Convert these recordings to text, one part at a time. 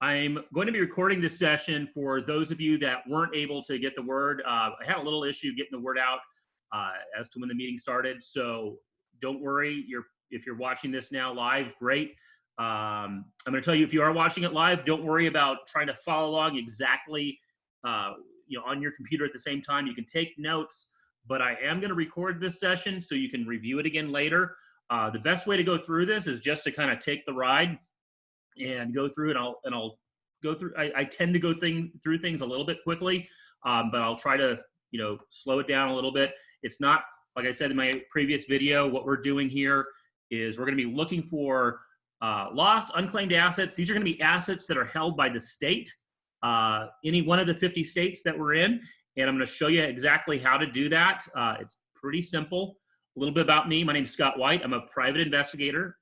I'm going to be recording this session for those of you that weren't able to get the word. I had a little issue getting the word out as to when the meeting started, so don't worry. If you're watching this now live, great. I'm going to tell you, if you are watching it live, don't worry about trying to follow along exactly on your computer at the same time. You can take notes, but I am going to record this session so you can review it again later. The best way to go through this is just to kind of take the ride and go through it. I'll go through. I tend to go through things a little bit quickly, but I'll try to slow it down a little bit. It's not, like I said in my previous video, what we're doing here is we're going to be looking for lost, unclaimed assets. These are going to be assets that are held by the state, any one of the 50 states that we're in, and I'm going to show you exactly how to do that. It's pretty simple. A little bit about me. My name is Scott White. I'm a private investigator.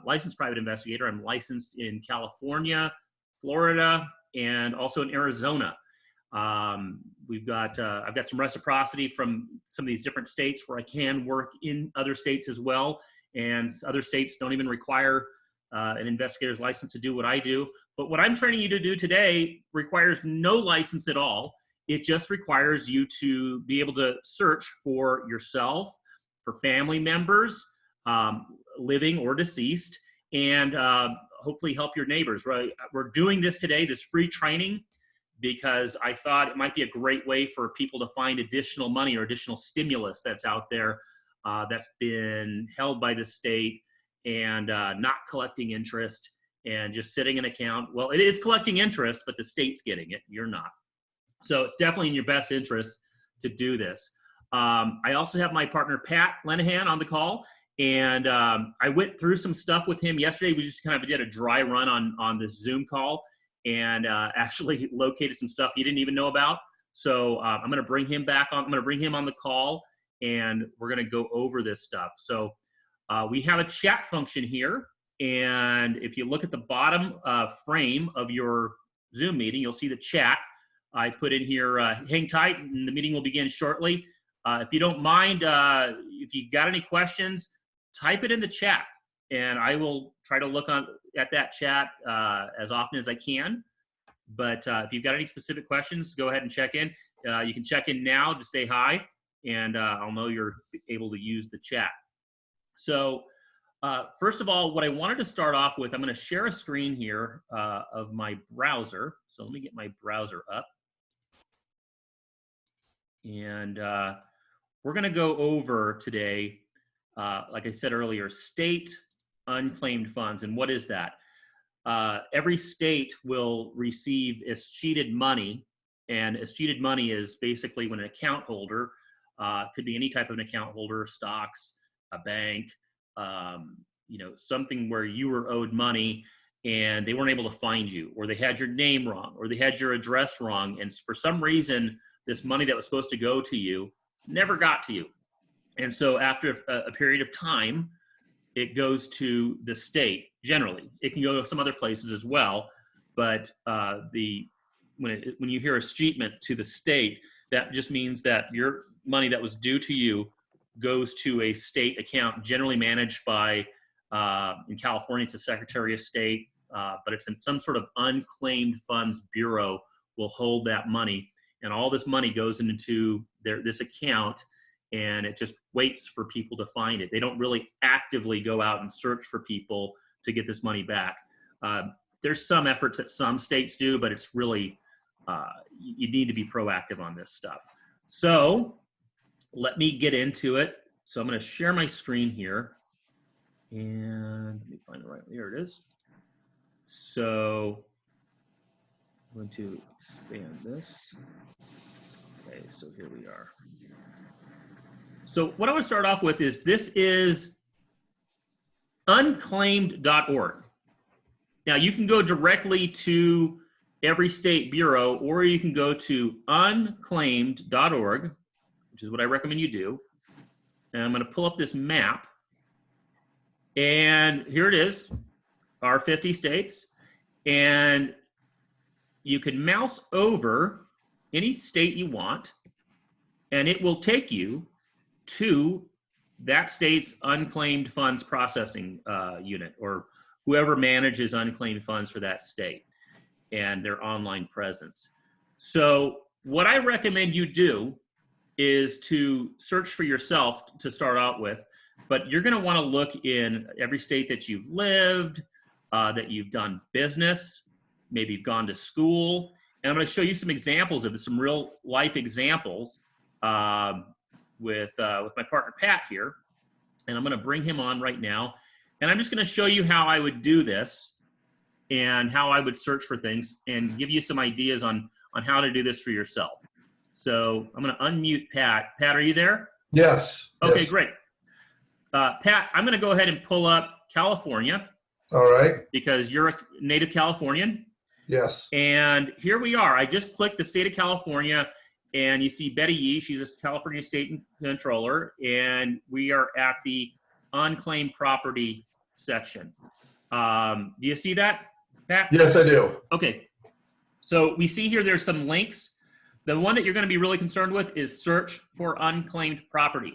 Licensed private investigator. I'm licensed in California, Florida, and also in Arizona. I've got some reciprocity from some of these different states where I can work in other states as well, and other states don't even require an investigator's license to do what I do. But what I'm training you to do today requires no license at all. It just requires you to be able to search for yourself, for family members, living or deceased, and hopefully help your neighbors. Right? We're doing this today, this free training, because I thought it might be a great way for people to find additional money or additional stimulus that's out there that's been held by the state and not collecting interest and just sitting in an account. Well, it's collecting interest, but the state's getting it. You're not. So it's definitely in your best interest to do this. I also have my partner, Pat Lenahan, on the call. And I went through some stuff with him yesterday. We just kind of did a dry run on this Zoom call and actually located some stuff he didn't even know about. So I'm going to bring him back on. I'm going to bring him on the call, and we're going to go over this stuff. So we have a chat function here. And if you look at the bottom frame of your Zoom meeting, you'll see the chat. I put in here, hang tight, and the meeting will begin shortly. If you don't mind, if you got any questions, type it in the chat, and I will try to look at that chat as often as I can. But if you've got any specific questions, go ahead and check in. You can check in now to say hi, and I'll know you're able to use the chat. So first of all, what I wanted to start off with, I'm going to share a screen here of my browser. So let me get my browser up. And we're going to go over today, like I said earlier, state unclaimed funds. And what is that? Every state will receive escheated money. And escheated money is basically when an account holder, could be any type of an account holder, stocks, a bank, something where you were owed money and they weren't able to find you, or they had your name wrong, or they had your address wrong. And for some reason, this money that was supposed to go to you never got to you. And so after a period of time, it goes to the state. Generally, it can go to some other places as well. But when you hear escheatment to the state, that just means that your money that was due to you goes to a state account, generally managed by, in California, it's a Secretary of State, but it's in some sort of unclaimed funds bureau will hold that money. And all this money goes into this account, and it just waits for people to find it. They don't really actively go out and search for people to get this money back. There's some efforts that some states do, but it's really, you need to be proactive on this stuff. So let me get into it. So I'm going to share my screen here. And let me find the right, here it is. So I'm going to expand this. Okay, so here we are. So what I want to start off with is, this is unclaimed.org. Now you can go directly to every state bureau, or you can go to unclaimed.org, which is what I recommend you do. And I'm going to pull up this map. And here it is, our 50 states. And you can mouse over any state you want, and it will take you to that state's unclaimed funds processing unit, or whoever manages unclaimed funds for that state. and their online presence. So what I recommend you do is to search for yourself to start out with, but you're going to want to look in every state that you've lived, that you've done business, maybe you've gone to school. And I'm going to show you some examples of some real life examples with my partner, Pat, here. And I'm going to bring him on right now. And I'm just going to show you how I would do this and how I would search for things and give you some ideas on how to do this for yourself. So I'm going to unmute Pat. Pat, are you there? Yes. Okay, yes. great. Pat, I'm going to go ahead and pull up California. All right. Because you're a native Californian. Yes. And here we are. I just clicked the state of California, and you see Betty Yee. She's a California State Controller, and we are at the unclaimed property section. Do you see that, Pat? Yes, I do. Okay. So we see here there's some links. The one that you're going to be really concerned with is search for unclaimed property.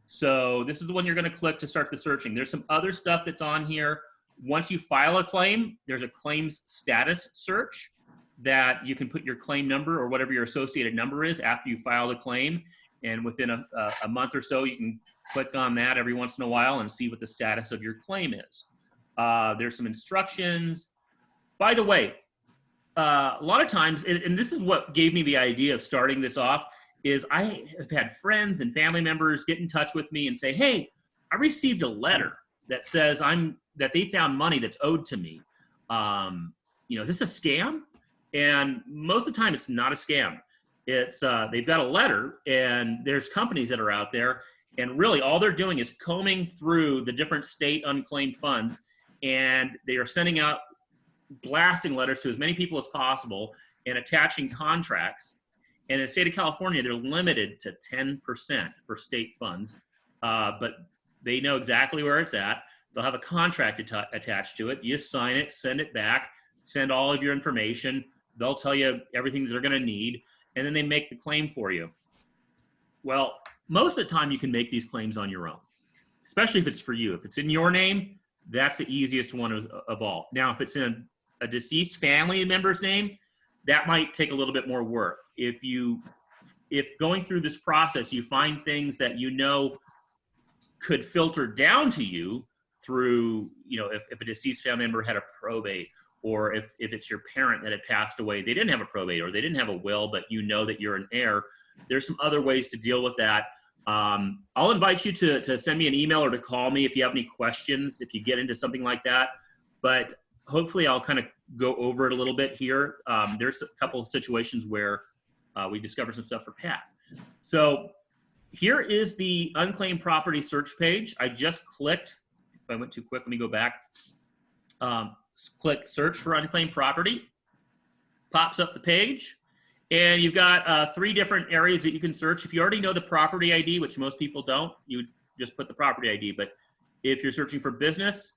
So this is the one you're going to click to start the searching. There's some other stuff that's on here. Once you file a claim, there's a claims status search that you can put your claim number or whatever your associated number is after you file the claim. And within a month or so, you can click on that every once in a while and see what the status of your claim is. There's some instructions. By the way, a lot of times, and this is what gave me the idea of starting this off, is I have had friends and family members get in touch with me and say, hey, I received a letter that says that they found money that's owed to me. Is this a scam? And most of the time it's not a scam. It's they've got a letter, and there's companies that are out there, and really all they're doing is combing through the different state unclaimed funds, and they are sending out blasting letters to as many people as possible and attaching contracts. And in the state of California, they're limited to 10% for state funds, but they know exactly where it's at. They'll have a contract attached to it. You sign it, send it back, send all of your information. They'll tell you everything that they're going to need, and then they make the claim for you. Well, most of the time you can make these claims on your own, especially if it's for you. If it's in your name, that's the easiest one of all. Now, if it's in a deceased family member's name, that might take a little bit more work. If going through this process, you find things that you know could filter down to you through, if a deceased family member had a probate, or if it's your parent that had passed away, they didn't have a probate or they didn't have a will, but you know that you're an heir, there's some other ways to deal with that. I'll invite you to send me an email or to call me if you have any questions, if you get into something like that. But hopefully I'll kind of go over it a little bit here. There's a couple of situations where we discovered some stuff for Pat. So here is the unclaimed property search page. I just clicked. If I went too quick, let me go back. Click search for unclaimed property. Pops up the page. And you've got 3 different areas that you can search. If you already know the property ID, which most people don't, you would just put the property ID. But if you're searching for business,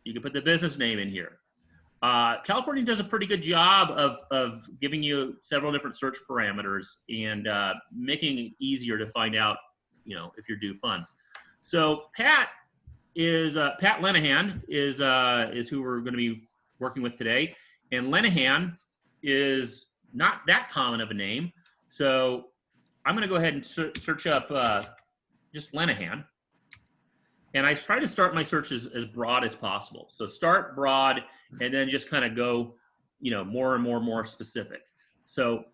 you can put the business name in here. California does a pretty good job of giving you several different search parameters and making it easier to find out, if you're due funds. So Pat Lenahan is who we're going to be working with today, and Lenahan is not that common of a name. So I'm going to go ahead and search up just Lenahan. And I try to start my search as broad as possible. So start broad and then just kind of go, more and more specific. So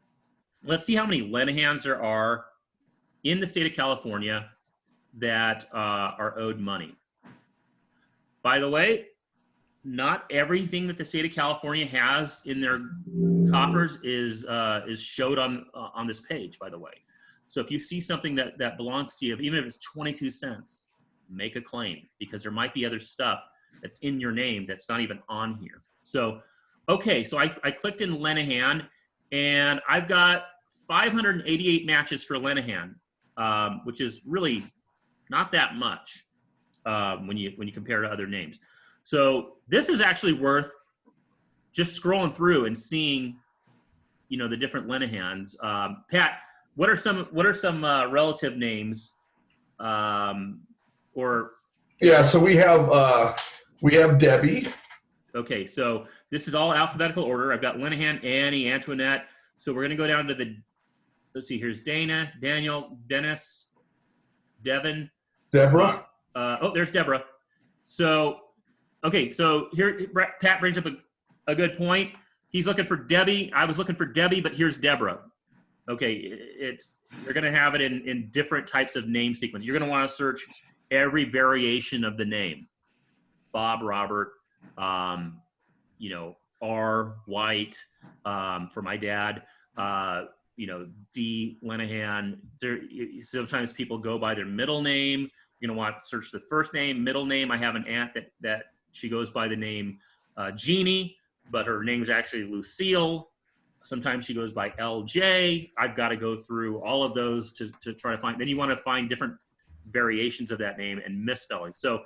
let's see how many Lenahans there are in the state of California that are owed money. By the way, not everything that the state of California has in their coffers is showed on this page, by the way. So if you see something that belongs to you, even if it's 22 cents, make a claim, because there might be other stuff that's in your name that's not even on here. So, okay, so I clicked in Lenahan, and I've got 588 matches for Lenahan, which is really not that much when you compare to other names. So this is actually worth just scrolling through and seeing, the different Lenahans. Pat, what are some relative names? So we have Debbie, Okay, so this is all alphabetical order. I've got Linehan, Annie, Antoinette. So we're going to go down to the, let's see, here's Dana, Daniel, Dennis, Devin. Deborah? Oh, there's Deborah. So, okay, so here, Pat brings up a good point. He's looking for Debbie. I was looking for Debbie, but here's Deborah. Okay, you're going to have it in different types of name sequence. You're going to want to search every variation of the name. Bob, Robert, you know, R, White, for my dad, you know, D, Linehan. Sometimes people go by their middle name. You're going to want to search the first name, middle name. I have an aunt that she goes by the name Jeannie, but her name is actually Lucille. Sometimes she goes by LJ. I've got to go through all of those to try to find. Then you want to find different variations of that name and misspellings. So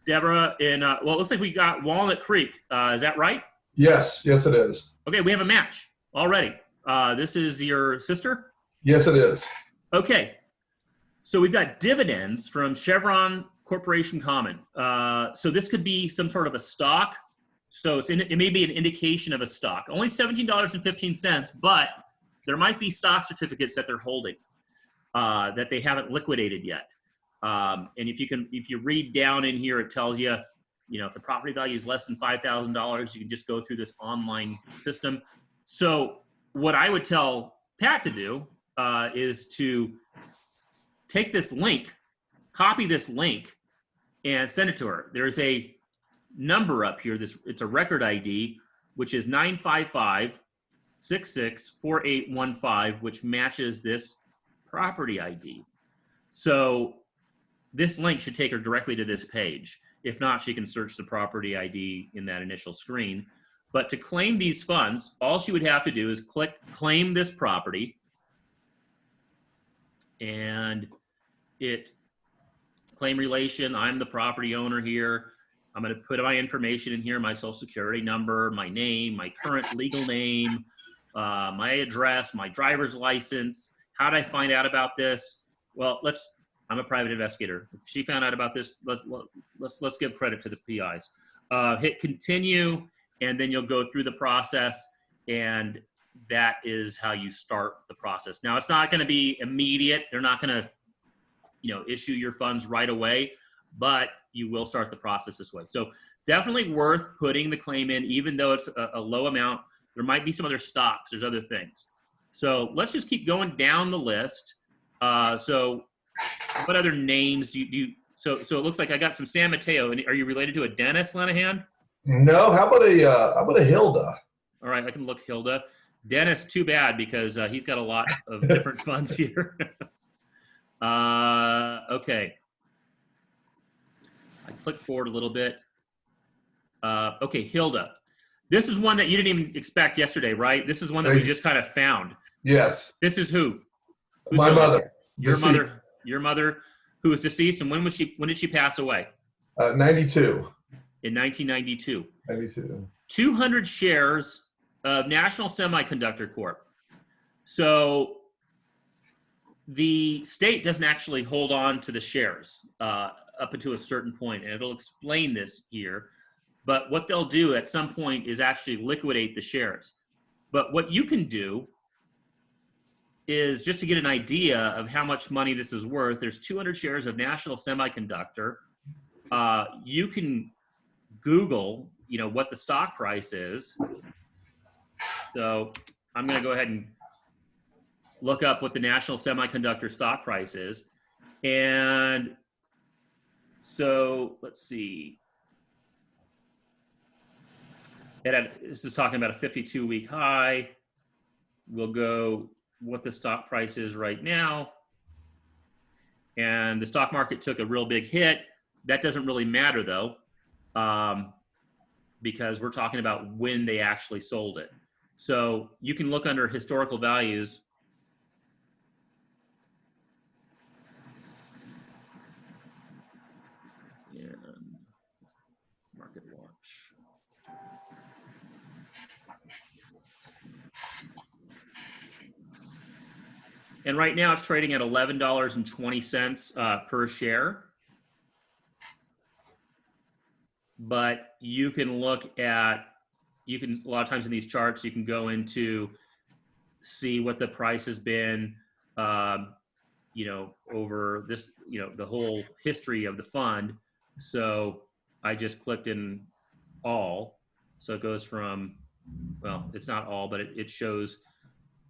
Deborah in, well, it looks like we got Walnut Creek. Is that right? Yes, yes, it is. Okay, we have a match already. This is your sister? Yes, it is. Okay. So we've got dividends from Chevron Corporation Common. So this could be some sort of a stock. So it may be an indication of a stock. Only $17.15, but there might be stock certificates that they're holding that they haven't liquidated yet. And if you read down in here, it tells you, you know, if the property value is less than $5,000, you can just go through this online system. So what I would tell Pat to do is to take this link, copy this link, and send it to her. There's a number up here. It's a record ID, which is 955-664815, which matches this property ID. So this link should take her directly to this page. If not, she can search the property ID in that initial screen. But to claim these funds, all she would have to do is click claim this property, and claim relation. I'm the property owner here. I'm going to put my information in here, my social security number, my name, my current legal name, my address, my driver's license. How did I find out about this? Well, I'm a private investigator. If she found out about this, let's give credit to the PIs. Hit continue, and then you'll go through the process, and that is how you start the process. Now, it's not going to be immediate. They're not going to, you know, issue your funds right away, but you will start the process this way. So definitely worth putting the claim in, even though it's a low amount. There might be some other stocks. There's other things. So let's just keep going down the list. So what other names do you so it looks like I got some San Mateo. And are you related to a Dennis Linehan? No. How about a Hilda? All right, I can look Hilda. Dennis, too bad, because he's got a lot of different funds here. Okay. I click forward a little bit. Okay, Hilda. This is one that you didn't even expect yesterday, right? This is one that we just kind of found. Yes. This is who? Who's My Hilda? mother. Your Deceased. mother. Your mother, who was deceased, and when did she pass away? 92. In 1992. 92. 200 shares of National Semiconductor Corp. So the state doesn't actually hold on to the shares up until a certain point, and it'll explain this here. But what they'll do at some point is actually liquidate the shares. But what you can do is, just to get an idea of how much money this is worth, there's 200 shares of National Semiconductor. You can Google, you know, what the stock price is. So I'm going to go ahead and look up what the National Semiconductor stock price is. And so let's see. This is talking about a 52-week high. We'll go what the stock price is right now. And the stock market took a real big hit. That doesn't really matter, though, because we're talking about when they actually sold it. So you can look under historical values. And market watch. And right now it's trading at $11.20 per share. but you can look at, a lot of times in these charts, you can go into see what the price has been, over this, the whole history of the fund. So I just clicked in all. So it goes from, well, it's not all, but it shows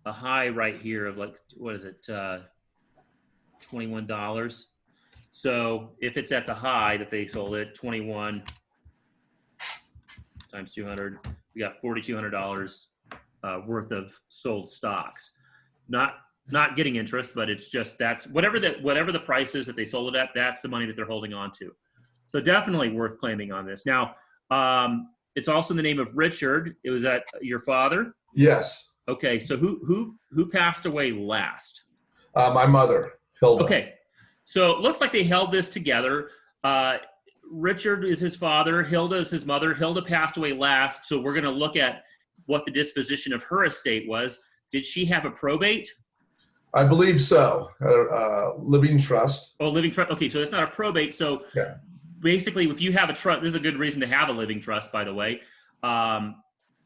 a high right here of like, what is it? $21. So if it's at the high that they sold it, 21 times 200, we got $4,200 worth of sold stocks. Not getting interest, but it's just, that's whatever the price is that they sold it at, that's the money that they're holding on to. So definitely worth claiming on this. Now, it's also in the name of Richard. It was at your father? Yes. Okay, so who passed away last? My mother, Hilda. Okay, so it looks like they held this together. Richard is his father. Hilda is his mother. Hilda passed away last, so we're going to look at what the disposition of her estate was. Did she have a probate? I believe so. Living trust. Oh, living trust. Okay, so it's not a probate. So yeah. Basically, if you have a trust, this is a good reason to have a living trust, by the way.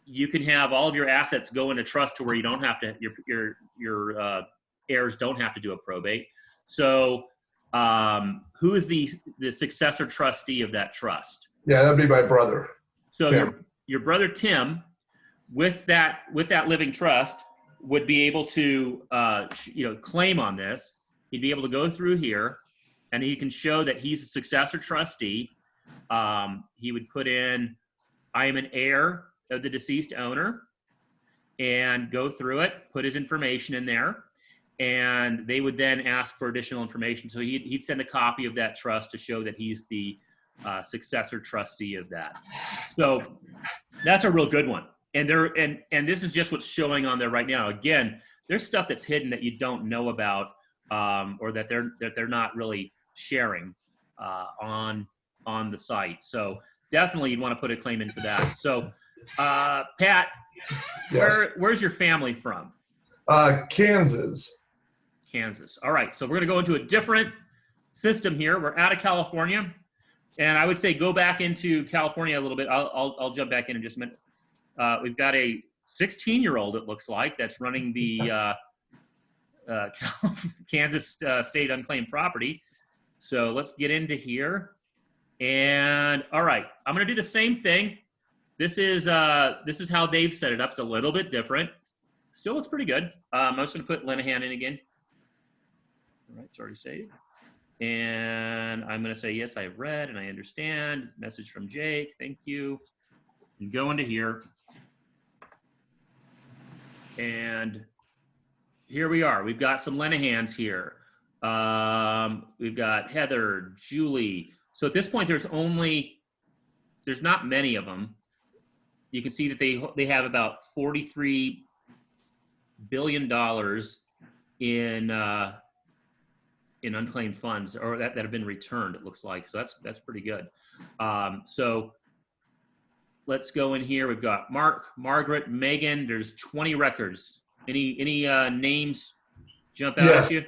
You can have all of your assets go into trust to where you don't have to, your heirs don't have to do a probate. So who is the successor trustee of that trust? Yeah, that'd be my brother. So your brother Tim, with that living trust, would be able to claim on this. He'd be able to go through here, and he can show that he's a successor trustee. He would put in, I am an heir of the deceased owner, and go through it, put his information in there, and they would then ask for additional information. So he'd send a copy of that trust to show that he's the successor trustee of that. So that's a real good one. And this is just what's showing on there right now. Again, there's stuff that's hidden that you don't know about, or that they're not really sharing on the site. So definitely you'd want to put a claim in for that. So Pat, yes. Where's your family from? Kansas. Kansas. All right. So we're going to go into a different system here. We're out of California, and I would say go back into California a little bit. I'll jump back in just a minute. We've got a 16-year-old, it looks like, that's running the Kansas State Unclaimed Property. So let's get into here. And all right, I'm going to do the same thing. This is how they've set it up. It's a little bit different. Still looks pretty good. I'm just going to put Linehan in again. All right, it's already saved. And I'm going to say, yes, I have read and I understand. Message from Jake. Thank you. And go into here. And here we are. We've got some Lenahans here. We've got Heather, Julie. So at this point, there's not many of them. You can see that they have about $43 billion in unclaimed funds, or that have been returned, it looks like. So that's pretty good. So let's go in here. We've got Mark, Margaret, Megan. There's 20 records. Any names jump out at you?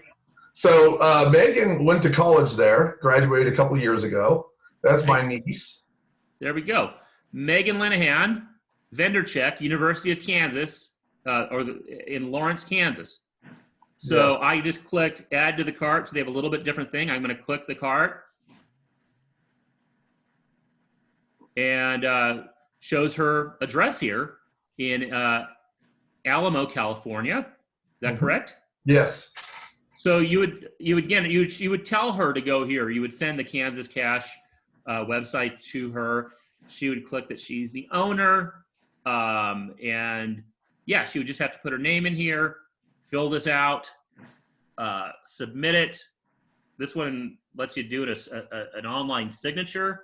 So Megan went to college there, graduated a couple years ago. That's my niece. There we go. Megan Linehan, vendor check, University of Kansas, in Lawrence, Kansas. So I just clicked add to the cart. So they have a little bit different thing. I'm going to click the cart. And shows her address here in Alamo, California. Is that correct? Yes. So you would tell her to go here. You would send the Kansas Cash website to her. She would click that she's the owner, and yeah, she would just have to put her name in here, fill this out, submit it. This one lets you do it an online signature.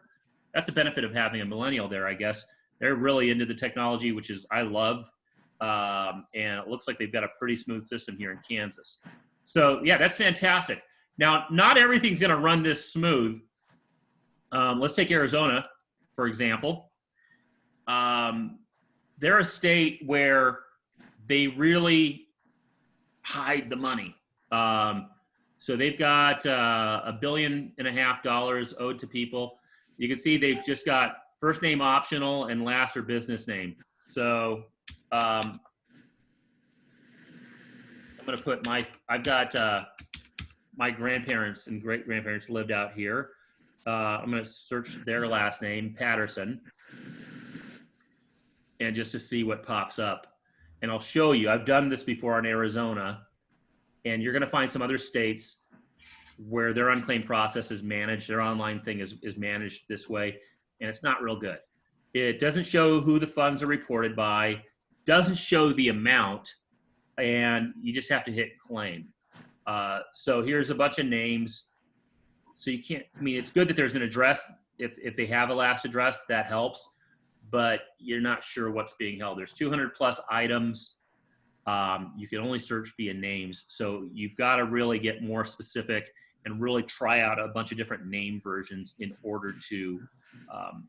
That's the benefit of having a millennial there, I guess. They're really into the technology, which is I love, and it looks like they've got a pretty smooth system here in Kansas. So yeah, that's fantastic. Now, not everything's going to run this smooth. Let's take Arizona, for example. They're a state where they really hide the money. So they've got $1.5 billion owed to people. You can see they've just got first name optional, and last or business name. So I'm going to put I've got my grandparents and great grandparents lived out here. I'm going to search their last name, Patterson, and just to see what pops up. And I'll show you, I've done this before in Arizona, and you're going to find some other states where their unclaimed process is managed, their online thing is managed this way, and it's not real good. It doesn't show who the funds are reported by, doesn't show the amount, and you just have to hit claim. So here's a bunch of names. So you can't, I mean, it's good that there's an address. If they have a last address, that helps, but you're not sure what's being held. There's 200 plus items. You can only search via names. So you've got to really get more specific and really try out a bunch of different name versions in order to,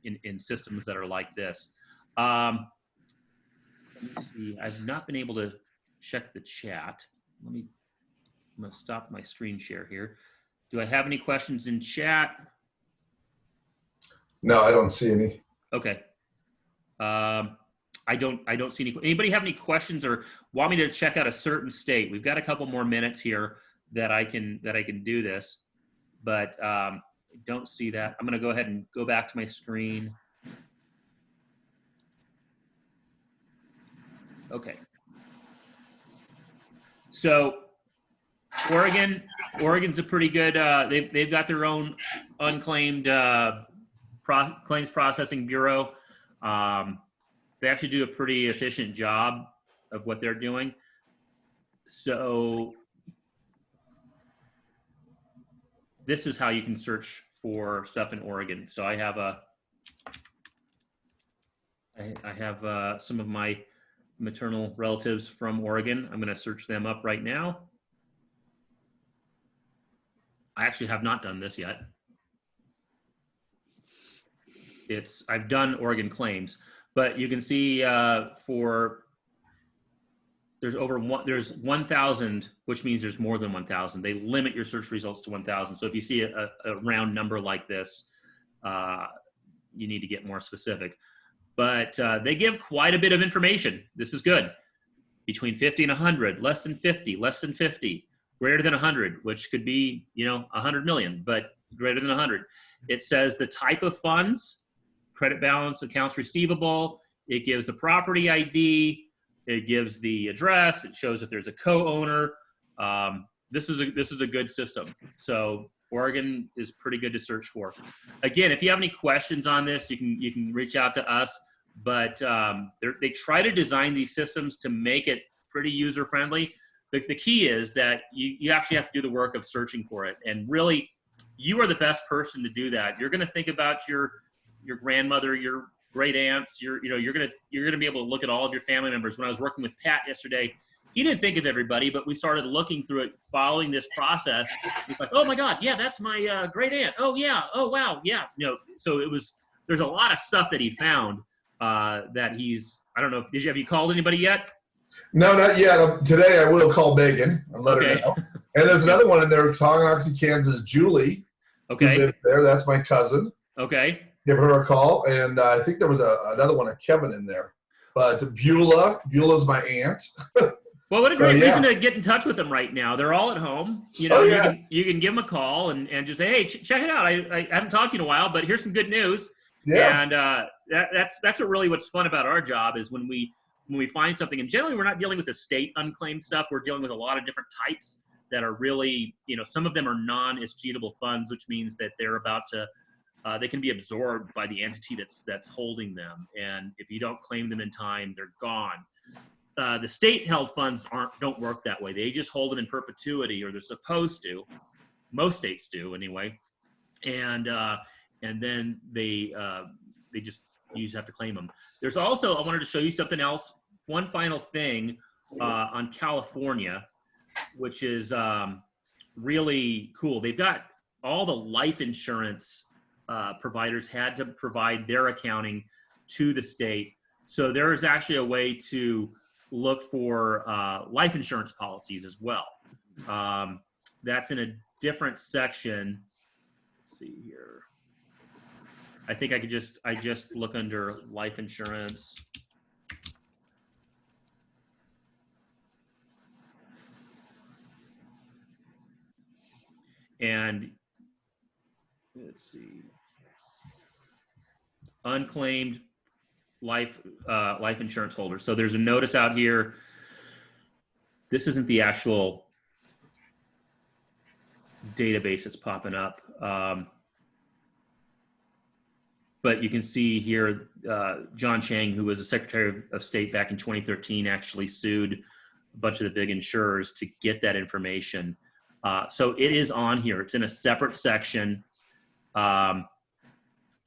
in systems that are like this. Let me see, I've not been able to check the chat. I'm gonna stop my screen share here. Do I have any questions in chat? No, I don't see any. Okay. I don't see any. Anybody have any questions or want me to check out a certain state? We've got a couple more minutes here that I can do this, but I don't see that. I'm going to go ahead and go back to my screen. Okay. So Oregon's a pretty good. They've got their own unclaimed claims processing bureau. They actually do a pretty efficient job of what they're doing. So this is how you can search for stuff in Oregon. So I have some of my maternal relatives from Oregon. I'm going to search them up right now. I actually have not done this yet. I've done Oregon claims, but you can see there's 1,000, which means there's more than 1,000. They limit your search results to 1,000. So if you see a round number like this, you need to get more specific. But they give quite a bit of information. This is good. Between 50 and 100, less than 50, less than 50, greater than 100, which could be, 100 million, but greater than 100. It says the type of funds, credit balance, accounts receivable. It gives the property ID. It gives the address. It shows if there's a co-owner. This is a good system. So Oregon is pretty good to search for. Again, if you have any questions on this, you can reach out to us. But they try to design these systems to make it pretty user friendly. The key is that you actually have to do the work of searching for it, and really, you are the best person to do that. You're going to think about your grandmother, your great aunts. You're gonna be able to look at all of your family members. When I was working with Pat yesterday, he didn't think of everybody, but we started looking through it, following this process. He's like, oh my God, yeah, that's my great aunt. Oh yeah, oh wow, yeah. So there's a lot of stuff that he found that I don't know. Have you called anybody yet? No, not yet. Today I will call Megan and let her know. And there's another one in there, Tonganoxie, Kansas, Julie. Okay. Who lives there. That's my cousin. Okay. Give her a call. And I think there was another one of Kevin in there. But Beulah's my aunt. Well, what a great reason to get in touch with them right now. They're all at home. You can give them a call and just say, hey, check it out. I haven't talked to you in a while, but here's some good news. Yeah. And that's what's fun about our job is when we find something, and generally we're not dealing with the state unclaimed stuff. We're dealing with a lot of different types that are really, some of them are non-escheatable funds, which means that they're about to, they can be absorbed by the entity that's holding them. And if you don't claim them in time, they're gone. The state-held funds don't work that way. They just hold them in perpetuity, or they're supposed to. Most states do, anyway. And then you just have to claim them. There's also, I wanted to show you something else. One final thing on California, which is really cool. They've got all the life insurance providers had to provide their accounting to the state. So there is actually a way to look for life insurance policies as well. That's in a different section. Let's see here. I think I just look under life insurance. And let's see, unclaimed life insurance holders. So there's a notice out here. This isn't the actual database that's popping up. But you can see here, John Chang, who was the Secretary of State back in 2013, actually sued a bunch of the big insurers to get that information. So it is on here. It's in a separate section.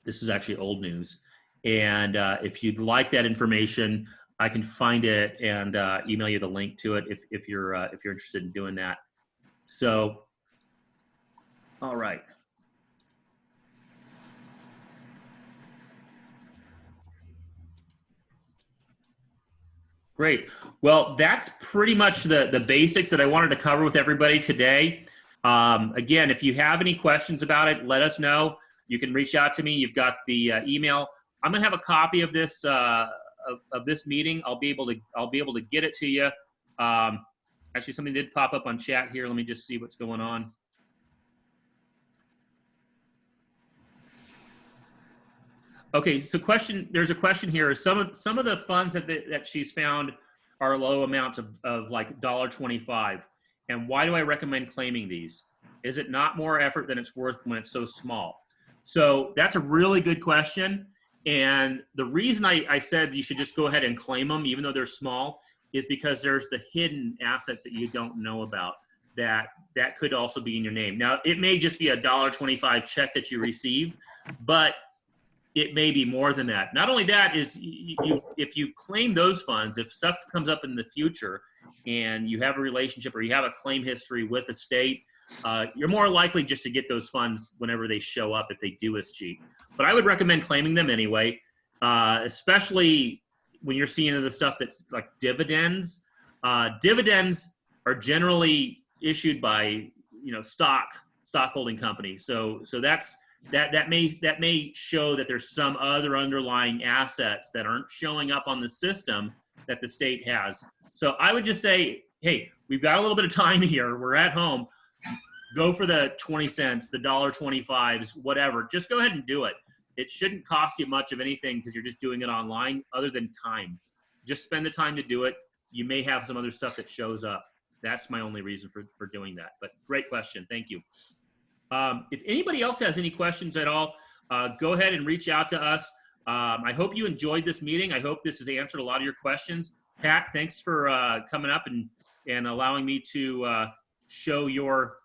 This is actually old news. And if you'd like that information, I can find it and email you the link to it if you're interested in doing that. So, all right. Great. Well, that's pretty much the basics that I wanted to cover with everybody today. Again, if you have any questions about it, let us know. You can reach out to me. You've got the email. I'm gonna have a copy of this meeting. I'll be able to get it to you. Actually, something did pop up on chat here. Let me just see what's going on. Okay, so there's a question here. Some of the funds that she's found are low amounts of like $1.25. And why do I recommend claiming these? Is it not more effort than it's worth when it's so small? So that's a really good question. And the reason I said you should just go ahead and claim them, even though they're small, is because there's the hidden assets that you don't know about that could also be in your name. Now, it may just be a $1.25 check that you receive, but it may be more than that. Not only that is if you've claimed those funds, if stuff comes up in the future and you have a relationship or you have a claim history with a state, you're more likely just to get those funds whenever they show up if they do escheat. But I would recommend claiming them anyway, especially when you're seeing the stuff that's like dividends. Dividends are generally issued by stock holding companies. So that may show that there's some other underlying assets that aren't showing up on the system that the state has. So I would just say, hey, we've got a little bit of time here. We're at home. Go for the 20 cents, the $1.25s, whatever. Just go ahead and do it. It shouldn't cost you much of anything because you're just doing it online other than time. Just spend the time to do it. You may have some other stuff that shows up. That's my only reason for doing that. But great question. Thank you. If anybody else has any questions at all, go ahead and reach out to us. I hope you enjoyed this meeting. I hope this has answered a lot of your questions. Pat, thanks for coming up and allowing me to show your,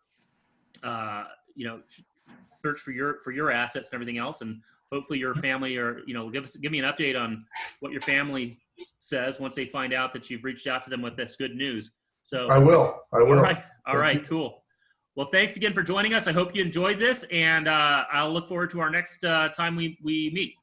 search for your assets and everything else. And hopefully your family give me an update on what your family says once they find out that you've reached out to them with this good news. So I will. All right, cool. Well, thanks again for joining us. I hope you enjoyed this, and I'll look forward to our next time we meet.